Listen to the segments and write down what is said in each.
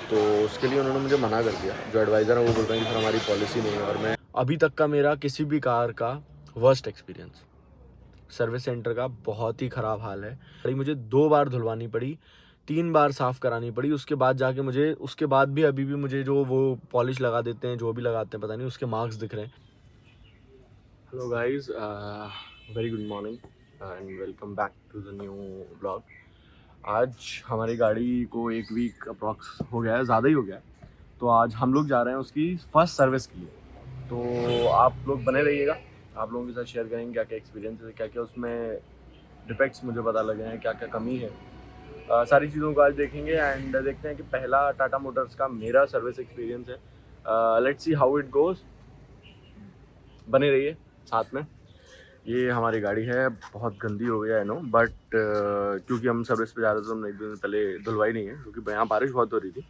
तो उसके लिए उन्होंने मुझे मना कर दिया। जो एडवाइज़र है वो बोल रहे हैं कि सर हमारी पॉलिसी नहीं है। और मैं अभी तक का मेरा किसी भी कार का वर्स्ट एक्सपीरियंस, सर्विस सेंटर का बहुत ही ख़राब हाल है। गाड़ी मुझे 2 बार धुलवानी पड़ी, 3 बार साफ़ करानी पड़ी, उसके बाद जाके मुझे उसके बाद भी अभी भी मुझे जो वो पॉलिश लगा देते हैं, जो भी लगाते हैं पता नहीं, उसके मार्क्स दिख रहे हैं। Hello guys, very good morning and welcome back to the new blog. आज हमारी गाड़ी को 1 वीक अप्रॉक्स हो गया है, ज़्यादा ही हो गया है। तो आज हम लोग जा रहे हैं उसकी फर्स्ट सर्विस के लिए। तो आप लोग बने रहिएगा, आप लोगों के साथ शेयर करेंगे क्या क्या एक्सपीरियंस है, क्या क्या उसमें डिफेक्ट्स मुझे पता लगे हैं, क्या क्या कमी है, सारी चीज़ों को आज देखेंगे। एंड देखते हैं कि पहला टाटा मोटर्स का मेरा सर्विस एक्सपीरियंस है। Let's see how it goes. बने रहिए साथ में। ये हमारी गाड़ी है, बहुत गंदी हो गई है नो, बट क्योंकि हम सर्विस पे जा रहे थे तो हमने 1 दिन पहले धुलवाई नहीं है, क्योंकि यहाँ बारिश बहुत हो रही थी।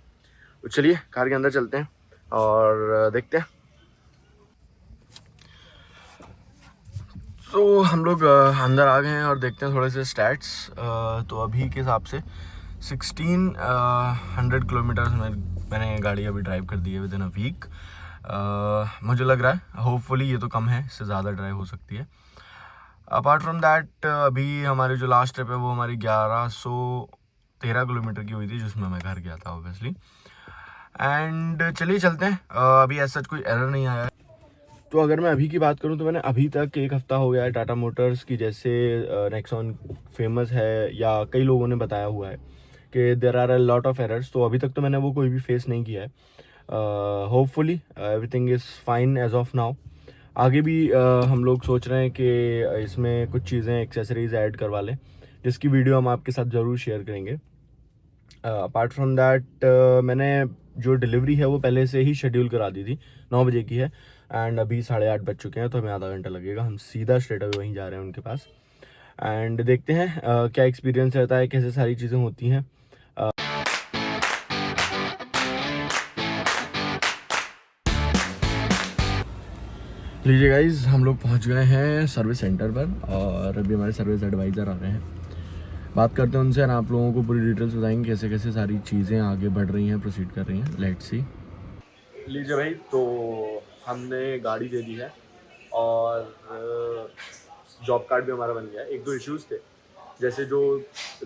तो चलिए कार के अंदर चलते हैं और देखते हैं। तो हम लोग अंदर आ गए हैं और देखते हैं थोड़े से स्टैट्स। तो अभी के हिसाब से 1600 किलोमीटर्स मैंने गाड़ी अभी ड्राइव कर दी है विद इन अ वीक। मुझे लग रहा है होपफुली ये तो कम है, इससे ज़्यादा ड्राइव हो सकती है। अपार्ट फ्रॉम दैट अभी हमारी जो लास्ट ट्रिप है वो हमारी 1113 किलोमीटर की हुई थी, जिसमें मैं घर गया था ऑब्वियसली। एंड चलिए चलते हैं। अभी ऐसा कोई एरर नहीं आया है। तो अगर मैं अभी की बात करूं तो मैंने अभी तक 1 हफ्ता हो गया है टाटा मोटर्स की, जैसे नेक्सॉन फेमस है या कई लोगों ने बताया हुआ है कि there are a lot of errors. तो अभी तक तो मैंने वो कोई भी फेस नहीं किया है। Hopefully everything is fine as of now. आगे भी हम लोग सोच रहे हैं कि इसमें कुछ चीज़ें एक्सेसरीज ऐड करवा लें, जिसकी वीडियो हम आपके साथ ज़रूर शेयर करेंगे। अपार्ट फ्रॉम दैट मैंने जो डिलीवरी है वो पहले से ही शेड्यूल करा दी थी, 9 बजे की है। एंड अभी 8:30 बज चुके हैं, तो हमें आधा घंटा लगेगा। हम सीधा स्ट्रेट अवे वहीं जा रहे हैं उनके पास। एंड देखते हैं क्या एक्सपीरियंस रहता है, कैसे सारी चीज़ें होती हैं। लीजिए गाइज, हम लोग पहुंच गए हैं सर्विस सेंटर पर और अभी हमारे सर्विस एडवाइज़र आ रहे हैं। बात करते हैं उनसे और आप लोगों को पूरी डिटेल्स बताएंगे कैसे कैसे सारी चीज़ें आगे बढ़ रही हैं, प्रोसीड कर रही हैं। Let's see. लीजिए भाई, तो हमने गाड़ी दे दी है और जॉब कार्ड भी हमारा बन गया है। 1-2 इश्यूज़ थे, जैसे जो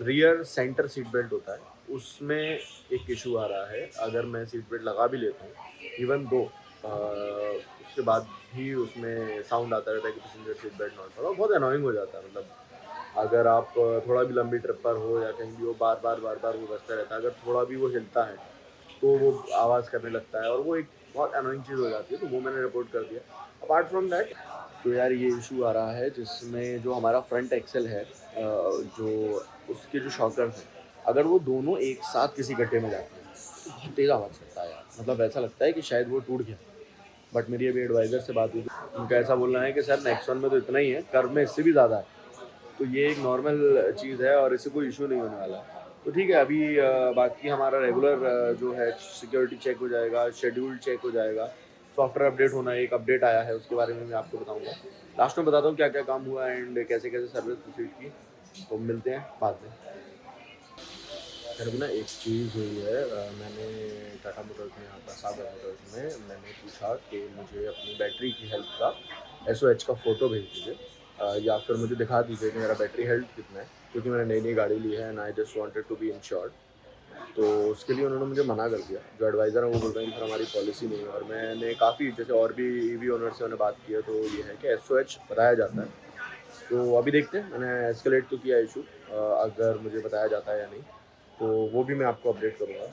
रियर सेंटर सीट बेल्ट होता है उसमें एक इशू आ रहा है। अगर मैं सीट बेल्ट लगा भी लेता हूँ, इवन दो उसके बाद भी उसमें साउंड आता रहता है कि पैसेंजर सीट बेल्ट नॉट लगा। बहुत अनोइंग हो जाता है। मतलब अगर आप थोड़ा भी लंबी ट्रिप पर हो या कहीं भी हो, बार बार वो बजता रहता है। अगर थोड़ा भी वो हिलता है तो वो आवाज़ करने लगता है और वो एक बहुत अनोइंग चीज़ हो जाती है। तो वो मैंने रिपोर्ट कर दिया। अपार्ट फ्रॉम दैट, तो यार ये इशू आ रहा है जिसमें जो हमारा फ्रंट एक्सेल है, जो उसके जो शॉकर्स हैं, अगर वो दोनों एक साथ किसी गड्ढे में जाते हैं तो बहुत तेज़ आवाज़ करता है यार। मतलब ऐसा लगता है कि शायद वो टूट गया। बट मेरी अभी एडवाइज़र से बात हुई थी, उनका ऐसा बोलना है कि सर नेक्सॉन में तो इतना ही है, कर्व में इससे भी ज़्यादा है। तो ये एक नॉर्मल चीज़ है और इससे कोई इशू नहीं होने वाला। तो ठीक है, अभी बाकी हमारा रेगुलर जो है सिक्योरिटी चेक हो जाएगा, शेड्यूल चेक हो जाएगा, सॉफ्टवेयर अपडेट होना, एक अपडेट आया है, उसके बारे में मैं आपको बताऊंगा। लास्ट में बताता हूँ क्या क्या काम हुआ एंड कैसे कैसे सर्विस प्रोसीड की। तो मिलते हैं बाद में। फिर भी ना एक चीज़ हुई है, मैंने टाटा मोटर्स में यहाँ पर सागर मोटर्स में मैंने पूछा कि मुझे अपनी बैटरी की हेल्थ का SOH का फ़ोटो भेज दीजिए या फिर मुझे दिखा दीजिए कि मेरा बैटरी हेल्थ कितना है, क्योंकि मैंने नई गाड़ी ली है and I just wanted to be insured. तो उसके लिए उन्होंने मुझे मना कर दिया। जो एडवाइज़र है वो बोल रहे हैं कि हमारी पॉलिसी नहीं है। और मैंने काफ़ी जैसे और भी EV ओनर से मैंने बात की है, तो ये है कि SOH बताया जाता है। तो अभी देखते हैं, मैंने एस्केलेट तो किया इशू, अगर मुझे बताया जाता है या नहीं तो वो भी मैं आपको अपडेट करूँगा।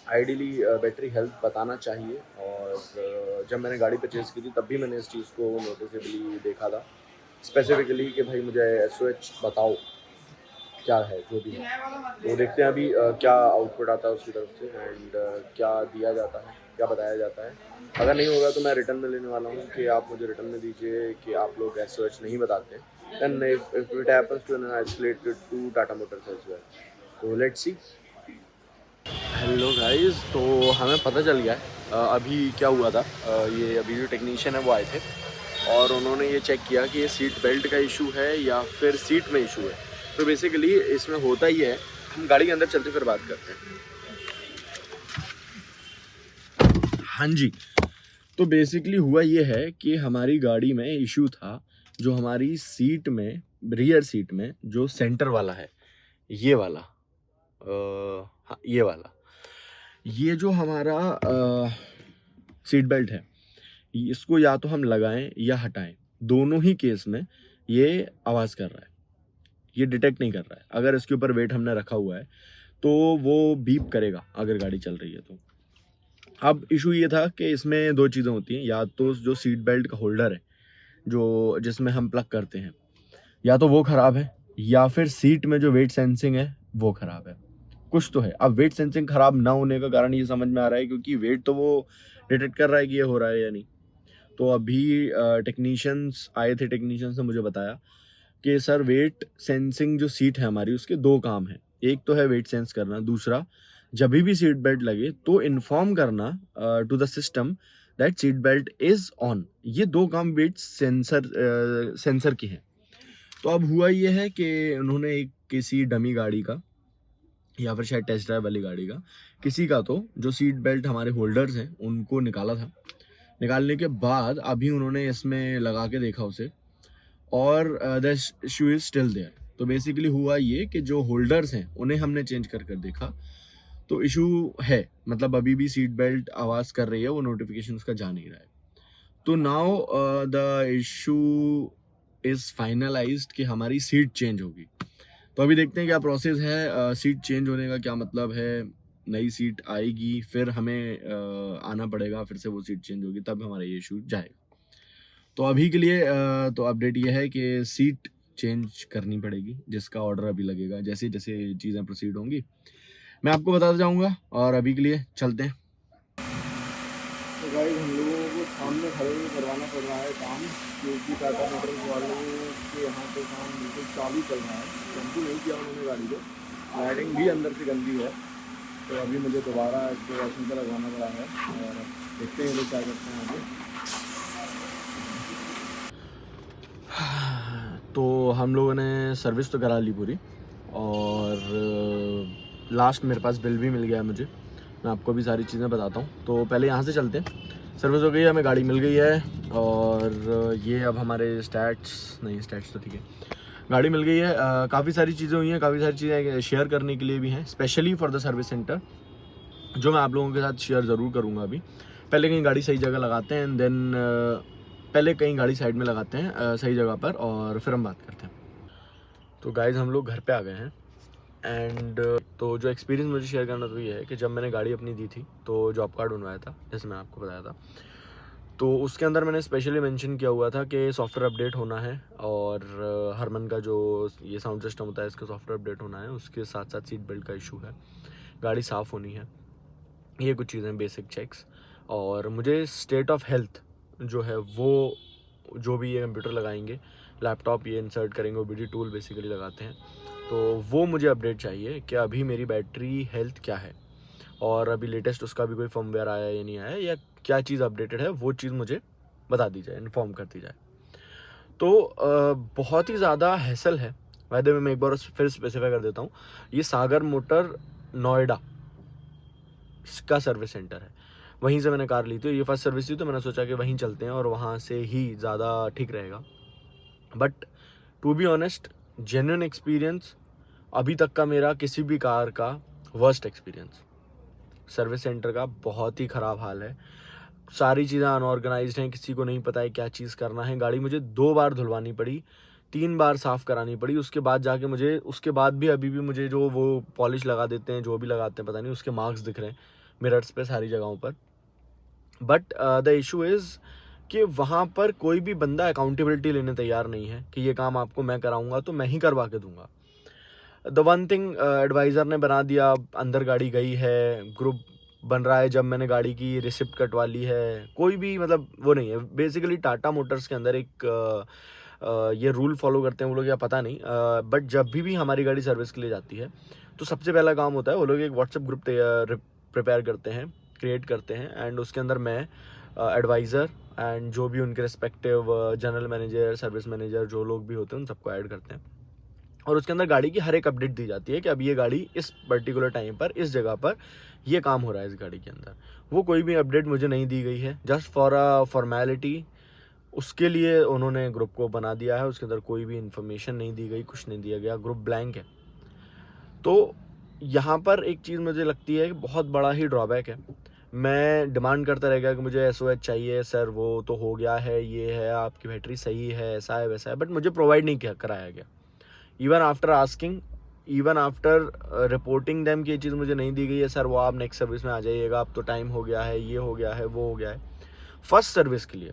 आइडियली बैटरी हेल्थ बताना चाहिए। और जब मैंने गाड़ी परचेज़ की थी तब भी मैंने इस चीज़ को नोटिसेबली देखा था स्पेसिफिकली कि भाई मुझे SOH बताओ क्या है, जो भी है। तो देखते हैं अभी क्या आउटपुट आता है उसकी तरफ से एंड क्या दिया जाता है, क्या बताया जाता है। अगर नहीं होगा तो मैं रिटर्न में लेने वाला हूँ कि आप मुझे रिटर्न में दीजिए कि आप लोग SOH नहीं बताते। Then if it happens to escalate to Tata Motors as well. तो लेट्स सी। हेलो गाइस, तो हमें पता चल गया है अभी क्या हुआ था। ये अभी जो टेक्नीशियन है वो आए थे और उन्होंने ये चेक किया कि ये सीट बेल्ट का इशू है या फिर सीट में इशू है। तो बेसिकली इसमें होता ही है, हम गाड़ी के अंदर चलते फिर बात करते हैं। हाँ जी, तो बेसिकली हुआ ये है कि हमारी गाड़ी में इशू था, जो हमारी सीट में, रियर सीट में जो सेंटर वाला है, ये वाला, हाँ ये वाला, ये जो हमारा सीट बेल्ट है, इसको या तो हम लगाएं या हटाएं, दोनों ही केस में ये आवाज़ कर रहा है, ये डिटेक्ट नहीं कर रहा है। अगर इसके ऊपर वेट हमने रखा हुआ है तो वो बीप करेगा अगर गाड़ी चल रही है तो। अब इशू ये था कि इसमें दो चीज़ें होती हैं, या तो जो सीट बेल्ट का होल्डर है जो जिसमें हम प्लग करते हैं, या तो वो ख़राब है, या फिर सीट में जो वेट सेंसिंग है वो ख़राब है, कुछ तो है। अब वेट सेंसिंग ख़राब ना होने का कारण ये समझ में आ रहा है क्योंकि वेट तो वो डिटेक्ट कर रहा है कि ये हो रहा है या नहीं। तो अभी टेक्नीशियंस आए थे, टेक्नीशियंस ने मुझे बताया कि सर वेट सेंसिंग जो सीट है हमारी उसके दो काम हैं, एक तो है वेट सेंस करना, दूसरा जब भी सीट बेल्ट लगे तो इन्फॉर्म करना to the system that seat belt is on. ये दो काम वेट सेंसर की हैं। तो अब हुआ ये है कि उन्होंने एक किसी डमी गाड़ी का या फिर शायद टेस्ट ड्राइव वाली गाड़ी का, किसी का तो जो सीट बेल्ट हमारे होल्डर्स हैं उनको निकाला था। निकालने के बाद अभी उन्होंने इसमें लगा के देखा उसे, और the issue is still there. तो बेसिकली हुआ ये कि जो होल्डर्स हैं उन्हें हमने चेंज कर कर देखा तो इशू है, मतलब अभी भी सीट बेल्ट आवाज़ कर रही है, वो नोटिफिकेशन उसका जा नहीं रहा है। तो now the issue is finalised कि हमारी सीट चेंज होगी। तो अभी देखते हैं क्या प्रोसेस है, सीट चेंज होने का क्या मतलब है। नई सीट आएगी, फिर हमें आना पड़ेगा, फिर से वो सीट चेंज होगी, तब हमारा ये इशू जाएगा। तो अभी के लिए तो अपडेट ये है कि सीट चेंज करनी पड़ेगी, जिसका ऑर्डर अभी लगेगा। जैसे जैसे चीज़ें प्रोसीड होंगी मैं आपको बताता जाऊंगा, और अभी के लिए चलते हैं। तो गाइस हम लोगों को सामने खड़े ही करवाना पड़ रहा है काम, क्योंकि टाटा मोटर्स वालों के यहाँ पे काम बिल्कुल चालू चल रहा है। शैम्पू नहीं किया उन्होंने गाड़ी को, लाइटिंग भी अंदर से गंदी है, तो अभी मुझे दोबारा इसको वॉशिंग का लगवाना पड़ा है, और देखते हैं लोग क्या करते हैं आगे। तो हम लोगों ने सर्विस तो करा ली पूरी, और लास्ट मेरे पास बिल भी मिल गया है मुझे, मैं आपको भी सारी चीज़ें बताता हूँ। तो पहले यहाँ से चलते हैं। सर्विस हो गई है, हमें गाड़ी मिल गई है, और ये अब हमारे स्टैट्स तो ठीक है, गाड़ी मिल गई है। काफ़ी सारी चीज़ें हुई हैं, काफ़ी सारी चीज़ें शेयर करने के लिए भी हैं, specially for the service centre, जो मैं आप लोगों के साथ शेयर ज़रूर करूँगा। अभी पहले कहीं गाड़ी सही जगह लगाते हैं, देन पहले कहीं गाड़ी साइड में लगाते हैं सही जगह पर, और फिर हम बात करते हैं। तो गाइज़ हम लोग घर पे आ गए हैं, एंड तो जो एक्सपीरियंस मुझे शेयर करना तो ये है कि जब मैंने गाड़ी अपनी दी थी तो जॉब कार्ड बनवाया था, जैसे मैंने आपको बताया था, तो उसके अंदर मैंने स्पेशली मेंशन किया हुआ था कि सॉफ्टवेयर अपडेट होना है, और हरमन का जो ये साउंड सिस्टम होता है इसका सॉफ्टवेयर अपडेट होना है, उसके साथ साथ सीट बेल्ट का इशू है, गाड़ी साफ़ होनी है, ये कुछ चीज़ें बेसिक चेक्स। और मुझे स्टेट ऑफ हेल्थ जो है वो, जो भी ये कंप्यूटर लगाएंगे, लैपटॉप ये इंसर्ट करेंगे, ओबीडी टूल बेसिकली लगाते हैं, तो वो मुझे अपडेट चाहिए कि अभी मेरी बैटरी हेल्थ क्या है, और अभी लेटेस्ट उसका भी कोई फर्मवेयर आया या नहीं आया, या क्या चीज़ अपडेटेड है, वो चीज़ मुझे बता दी जाए, इन्फॉर्म कर दी जाए। तो बहुत ही ज़्यादा हैसल है। वैसे मैं एक बार फिर स्पेसिफाई कर देता हूँ, ये सागर मोटर नोएडा का सर्विस सेंटर है, वहीं से मैंने कार ली थी। ये फर्स्ट सर्विस थी, तो मैंने सोचा कि वहीं चलते हैं और वहाँ से ही ज़्यादा ठीक रहेगा। But to be honest, genuine experience अभी तक का मेरा किसी भी कार का वर्स्ट एक्सपीरियंस। सर्विस सेंटर का बहुत ही ख़राब हाल है, सारी चीज़ें अनऑर्गेनाइज्ड हैं, किसी को नहीं पता है क्या चीज़ करना है। गाड़ी मुझे 2 बार धुलवानी पड़ी, 3 बार साफ़ करानी पड़ी, उसके बाद जाके मुझे, उसके बाद भी अभी भी मुझे जो वो पॉलिश लगा देते हैं, जो भी लगाते हैं पता नहीं, उसके मार्क्स दिख रहे हैं मिरर्स पे सारी जगहों पर। बट द इशू इज़ कि वहाँ पर कोई भी बंदा अकाउंटेबिलिटी लेने तैयार नहीं है कि ये काम आपको मैं कराऊंगा तो मैं ही करवा के दूंगा। द वन थिंग एडवाइज़र ने बना दिया, अंदर गाड़ी गई है, ग्रुप बन रहा है, जब मैंने गाड़ी की रिसिप्ट कटवा ली है, कोई भी मतलब वो नहीं है। बेसिकली टाटा मोटर्स के अंदर एक ये रूल फॉलो करते हैं वो लोग, या पता नहीं, बट जब भी हमारी गाड़ी सर्विस के लिए जाती है तो सबसे पहला काम होता है, वो लोग एक व्हाट्सएप ग्रुप प्रिपेयर करते हैं, क्रिएट करते हैं, एंड उसके अंदर मैं, एडवाइज़र एंड जो भी उनके respective general manager, service manager, जो लोग भी होते हैं उन सबको ऐड करते हैं। और उसके अंदर गाड़ी की हर एक अपडेट दी जाती है कि अब ये गाड़ी इस पर्टिकुलर टाइम पर इस जगह पर ये काम हो रहा है इस गाड़ी के अंदर। वो कोई भी अपडेट मुझे नहीं दी गई है, जस्ट फॉर अ फॉर्मेलिटी। उसके लिए उन्होंने ग्रुप को बना दिया है, उसके अंदर कोई भी इन्फॉर्मेशन नहीं दी गई, कुछ नहीं दिया गया, ग्रुप ब्लैंक है। तो यहाँ पर एक चीज़ मुझे लगती है कि बहुत बड़ा ही ड्रॉबैक है। मैं डिमांड करता रह गया कि मुझे एसओएच चाहिए सर, वो तो हो गया है, ये है, आपकी बैटरी सही है, ऐसा है वैसा है, बट मुझे प्रोवाइड नहीं किया कराया गया। Even after asking, even after reporting them कि ये चीज़ मुझे नहीं दी गई है सर, वो आप नेक्स्ट सर्विस में आ जाइएगा, अब तो टाइम हो गया है, ये हो गया है, वो हो गया है। फर्स्ट सर्विस के लिए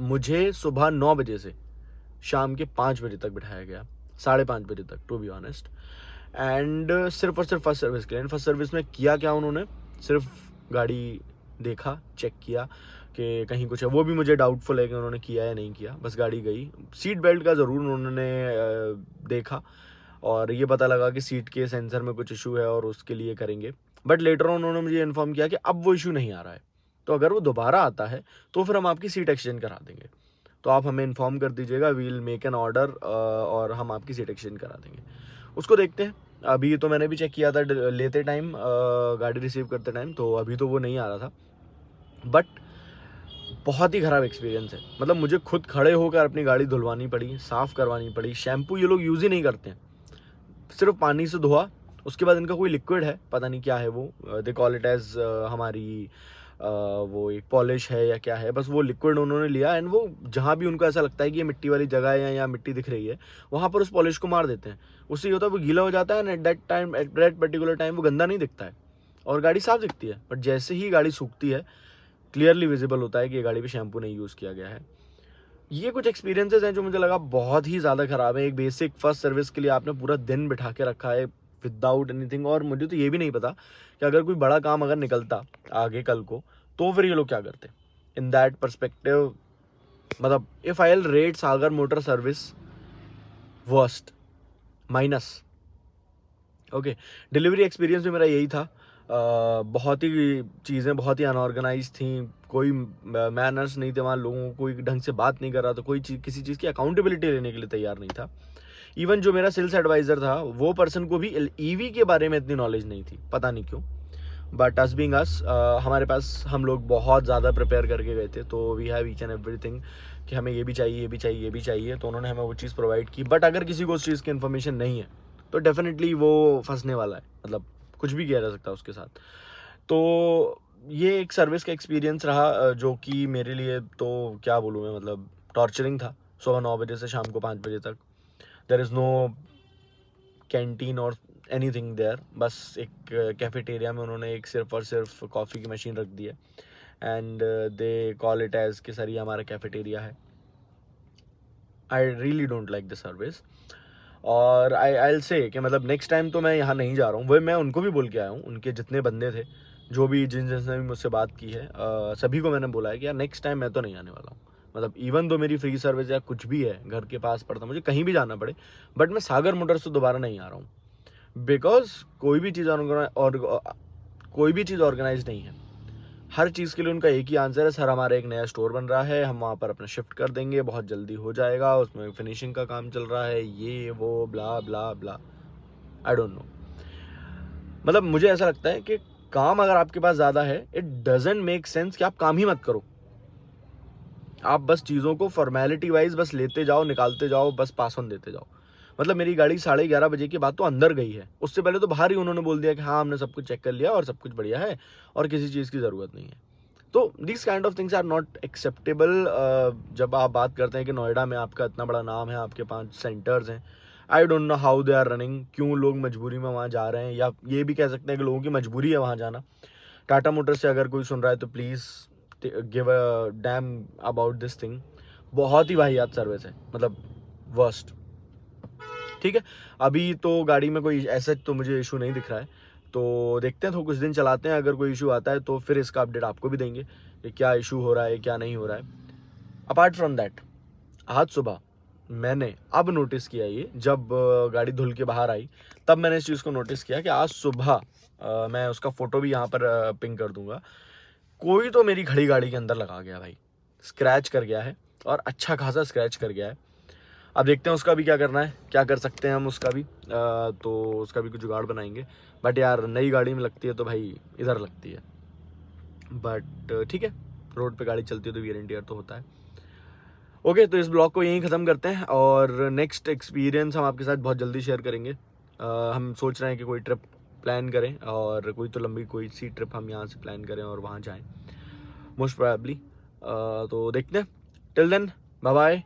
मुझे सुबह 9 बजे से शाम के 5 बजे तक बिठाया गया, 5:30 बजे तक, टू बी ऑनेस्ट। एंड सिर्फ और सिर्फ फर्स्ट सर्विस के लिए। फर्स्ट सर्विस में किया क्या उन्होंने, सिर्फ गाड़ी देखा, चेक किया कि कहीं कुछ है, वो भी मुझे डाउटफुल है कि उन्होंने किया या नहीं किया। बस गाड़ी गई, सीट बेल्ट का ज़रूर उन्होंने देखा और ये पता लगा कि सीट के सेंसर में कुछ इशू है और उसके लिए करेंगे। बट लेटर उन्होंने मुझे इन्फॉर्म किया कि अब वो इशू नहीं आ रहा है, तो अगर वो दोबारा आता है तो फिर हम आपकी सीट एक्सचेंज करा देंगे, तो आप हमें इन्फॉर्म कर दीजिएगा, वील मेक एन ऑर्डर और हम आपकी सीट एक्सचेंज करा देंगे। उसको देखते हैं। अभी तो मैंने भी चेक किया था लेते टाइम, गाड़ी रिसीव करते टाइम, तो अभी तो वो नहीं आ रहा था। बट बहुत ही ख़राब एक्सपीरियंस है। मतलब मुझे खुद खड़े होकर अपनी गाड़ी धुलवानी पड़ी, साफ़ करवानी पड़ी। शैम्पू ये लोग यूज़ ही नहीं करते हैं, सिर्फ पानी से धोआ, उसके बाद इनका कोई लिक्विड है, पता नहीं क्या है वो, दे कॉल इट एज हमारी वो एक पॉलिश है या क्या है, बस वो लिक्विड उन्होंने लिया एंड वो जहाँ भी उनको ऐसा लगता है कि ये मिट्टी वाली जगह है या मिट्टी दिख रही है, वहाँ पर उस पॉलिश को मार देते हैं। उससे ये होता है वो गीला हो जाता है and at that time, at that particular time वो गंदा नहीं दिखता है और गाड़ी साफ दिखती है। बट जैसे ही गाड़ी सूखती है, क्लियरली विजिबल होता है कि ये गाड़ी पे शैम्पू नहीं यूज़ किया गया है। ये कुछ एक्सपीरियंसेस हैं जो मुझे लगा बहुत ही ज़्यादा ख़राब है। एक बेसिक फर्स्ट सर्विस के लिए आपने पूरा दिन बिठा के रखा है विदाउट एनीथिंग, और मुझे तो ये भी नहीं पता कि अगर कोई बड़ा काम अगर निकलता आगे कल को तो फिर ये लोग क्या करते। इन दैट परस्पेक्टिव, मतलब if I will rate Sagar motor service worst minus. Okay, delivery experience भी मेरा यही था। बहुत ही चीज़ें बहुत ही अनऑर्गेनाइज थी, कोई मैनर्स नहीं थे वहाँ, लोगों को कोई ढंग से बात नहीं कर रहा था, कोई चीज़ किसी चीज़ की अकाउंटेबिलिटी लेने के लिए तैयार नहीं था। इवन जो मेरा सेल्स एडवाइज़र था वो पर्सन को भी ईवी के बारे में इतनी नॉलेज नहीं थी, पता नहीं क्यों। बट अस बीइंग अस, हमारे पास हम लोग बहुत ज़्यादा प्रिपेयर करके गए थे, तो we have each and everything कि हमें ये भी चाहिए, ये भी चाहिए, ये भी चाहिए, तो उन्होंने हमें वो चीज़ प्रोवाइड की। बट अगर किसी को उस चीज़ की इन्फॉर्मेशन नहीं है तो डेफिनेटली वो फंसने वाला है, मतलब कुछ भी किया जा सकता है उसके साथ। तो ये एक सर्विस का एक्सपीरियंस रहा जो कि मेरे लिए तो क्या बोलूँ मैं, मतलब टॉर्चरिंग था। सुबह 9 बजे से शाम को 5 बजे तक देयर इज़ नो कैंटीन और एनीथिंग देयर। बस एक कैफेटेरिया में उन्होंने एक सिर्फ और सिर्फ कॉफ़ी की मशीन रख दी है and they call it as कि सर ये हमारा कैफेटेरिया है। I really don't like the service. और आई विल से कि मतलब नेक्स्ट टाइम तो मैं यहाँ नहीं जा रहा हूँ। वही मैं उनको भी बोल के आया हूँ, उनके जितने बंदे थे, जो भी जिसने भी मुझसे बात की है, सभी को मैंने बोला है कि यार नेक्स्ट टाइम मैं तो नहीं आने वाला हूँ। मतलब इवन दो मेरी फ्री सर्विस या कुछ भी है, घर के पास पड़ता, मुझे कहीं भी जाना पड़े, बट मैं सागर मोटर्स से दोबारा नहीं आ रहा हूँ। बिकॉज कोई भी चीज़ ऑर्गेनाइज नहीं है। हर चीज़ के लिए उनका एक ही आंसर है, सर हमारा एक नया स्टोर बन रहा है, हम वहाँ पर अपना शिफ्ट कर देंगे, बहुत जल्दी हो जाएगा, उसमें फिनिशिंग का काम चल रहा है, ये वो ब्ला ब्ला ब्ला। आई डोंट नो। मतलब मुझे ऐसा लगता है कि काम अगर आपके पास ज़्यादा है, इट डजेंट मेक सेंस कि आप काम ही मत करो। आप बस चीज़ों को फॉर्मेलिटी वाइज बस लेते जाओ, निकालते जाओ, बस पास ऑन देते जाओ। मतलब मेरी गाड़ी 11:30 बजे के बाद तो अंदर गई है, उससे पहले तो बाहर ही उन्होंने बोल दिया कि हाँ हमने सब कुछ चेक कर लिया और सब कुछ बढ़िया है और किसी चीज़ की ज़रूरत नहीं है। तो this kind of things are not acceptable. जब आप बात करते हैं कि नोएडा में आपका इतना बड़ा नाम है, आपके 5 सेंटर्स हैं, I don't know how they are running, क्यों लोग मजबूरी में वहाँ जा रहे हैं, या ये भी कह सकते हैं कि लोगों की मजबूरी है वहाँ जाना। टाटा मोटर्स से अगर कोई सुन रहा है तो please give a damn about this thing. बहुत ही वाहियात सर्विस है, मतलब वर्स्ट। ठीक है, अभी तो गाड़ी में कोई ऐसा तो मुझे इशू नहीं दिख रहा है, तो देखते हैं, तो कुछ दिन चलाते हैं, अगर कोई इशू आता है तो फिर इसका अपडेट आपको भी देंगे कि क्या इशू हो रहा है, क्या नहीं हो रहा है। अपार्ट फ्रॉम दैट, आज सुबह मैंने अब नोटिस किया, ये जब गाड़ी धुल के बाहर आई तब मैंने इस चीज़ को नोटिस किया कि आज सुबह मैं उसका फ़ोटो भी यहाँ पर पिंग कर दूंगा, कोई तो मेरी खड़ी गाड़ी के अंदर लगा गया भाई, स्क्रैच कर गया है और अच्छा खासा स्क्रैच कर गया है। अब देखते हैं उसका भी क्या करना है, क्या कर सकते हैं हम उसका भी। तो उसका भी कुछ जुगाड़ बनाएंगे। बट यार नई गाड़ी में लगती है तो भाई इधर लगती है, बट ठीक है, रोड पे गाड़ी चलती है तो वियर एंड टियर तो होता है। ओके, तो इस ब्लॉग को यहीं ख़त्म करते हैं और नेक्स्ट एक्सपीरियंस हम आपके साथ बहुत जल्दी शेयर करेंगे। हम सोच रहे हैं कि कोई ट्रिप प्लान करें, और कोई तो लंबी कोई सी ट्रिप हम यहाँ से प्लान करें और वहाँ जाएं मोस्ट प्रोबेबली। तो देखते हैं। Till then bye bye,